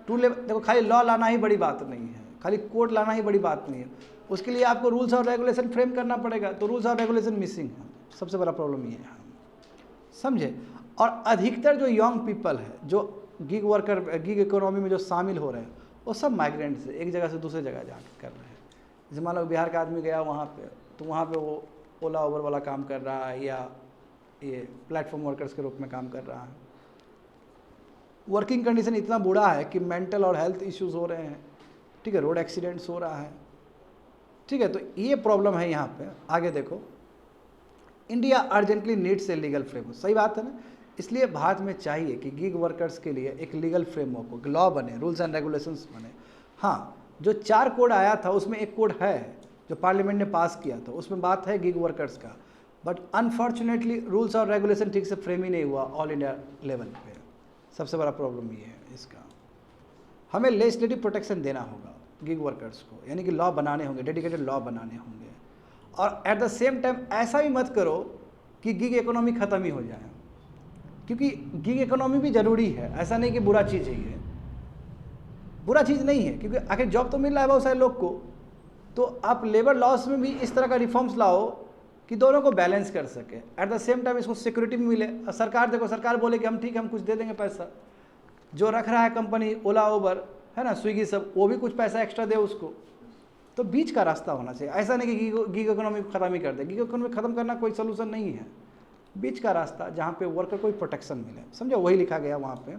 ट्रू लेवल देखो, खाली लॉ लाना ही बड़ी बात नहीं है, खाली कोड लाना ही बड़ी बात नहीं है, उसके लिए आपको रूल्स और रेगुलेशन फ्रेम करना पड़ेगा। तो रूल्स और रेगुलेशन मिसिंग है, सबसे बड़ा प्रॉब्लम ये है, समझे। और अधिकतर जो यंग पीपल है जो गिग वर्कर, गिग इकोनॉमी में जो शामिल हो रहे हैं, वो सब माइग्रेंट से एक जगह से दूसरे जगह जा कर रहे हैं। जैसे मान लो बिहार का आदमी गया वहाँ पे, तो वहाँ पे वो ओला उबर वाला काम कर रहा है या ये प्लेटफॉर्म वर्कर्स के रूप में काम कर रहा है। वर्किंग कंडीशन इतना बुरा है कि मेंटल और हेल्थ इश्यूज़ हो रहे हैं, ठीक है, रोड एक्सीडेंट्स हो रहा है, ठीक है। तो ये प्रॉब्लम है यहाँ पे। आगे देखो, India urgently needs a legal framework, सही बात है ना। इसलिए भारत में चाहिए कि गिग वर्कर्स के लिए एक लीगल फ्रेमवर्क हो, लॉ बने, रूल्स एंड रेगुलेशंस बने। हाँ, जो 4 कोड आया था उसमें एक कोड है जो पार्लियामेंट ने पास किया था, उसमें बात है गिग वर्कर्स का, बट अनफॉर्चुनेटली रूल्स और रेगुलेशन ठीक से फ्रेम ही नहीं हुआ ऑल इंडिया लेवल पे। सबसे बड़ा प्रॉब्लम ये है इसका। हमें लेजिस्लेटिव प्रोटेक्शन देना होगा गिग वर्कर्स को, यानी कि लॉ बनाने होंगे, डेडिकेटेड लॉ बनाने होंगे। और एट द सेम टाइम ऐसा भी मत करो कि गिग इकोनॉमी ख़त्म ही हो जाए, क्योंकि गिग इकोनॉमी भी ज़रूरी है, ऐसा नहीं कि बुरा चीज़ है ये, बुरा चीज़ नहीं है, क्योंकि आखिर जॉब तो मिल रहा है बहुत सारे लोग को। तो आप लेबर लॉस में भी इस तरह का रिफॉर्म्स लाओ कि दोनों को बैलेंस कर सके, एट द सेम टाइम इसको सिक्योरिटी भी मिले। और सरकार देखो, सरकार बोले कि हम ठीक है, हम कुछ दे देंगे पैसा, जो रख रहा है कंपनी ओला उबर है ना, स्विगी सब, वो भी कुछ पैसा एक्स्ट्रा दे उसको। तो बीच का रास्ता होना चाहिए, ऐसा नहीं कि गिग इकोनॉमी को ख़त्म ही कर दे। गिग इकोनॉमी ख़त्म करना कोई सोल्यूशन नहीं है, बीच का रास्ता जहाँ पे वर्कर को प्रोटेक्शन मिले, समझो, वही लिखा गया वहाँ पे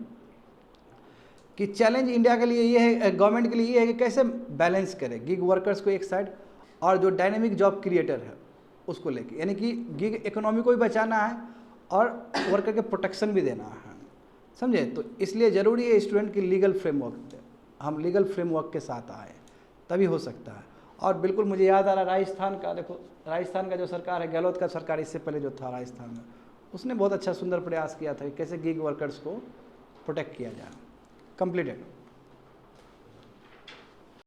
कि चैलेंज इंडिया के लिए ये है, गवर्नमेंट के लिए ये है कि कैसे बैलेंस करे गिग वर्कर्स को एक साइड और जो डायनेमिक जॉब क्रिएटर है उसको लेके, यानी कि गिग इकोनॉमी को भी बचाना है और वर्कर के प्रोटेक्शन भी देना है, समझे। तो इसलिए ज़रूरी है स्टूडेंट की लीगल फ्रेमवर्क, हम लीगल फ्रेमवर्क के साथ आए तभी हो सकता है। और बिल्कुल मुझे याद आ रहा राजस्थान का, देखो राजस्थान का जो सरकार है, गहलोत का सरकार, इससे पहले जो था राजस्थान में, उसने बहुत अच्छा सुंदर प्रयास किया था कि कैसे गिग वर्कर्स को प्रोटेक्ट किया जाए। कंप्लीटेड।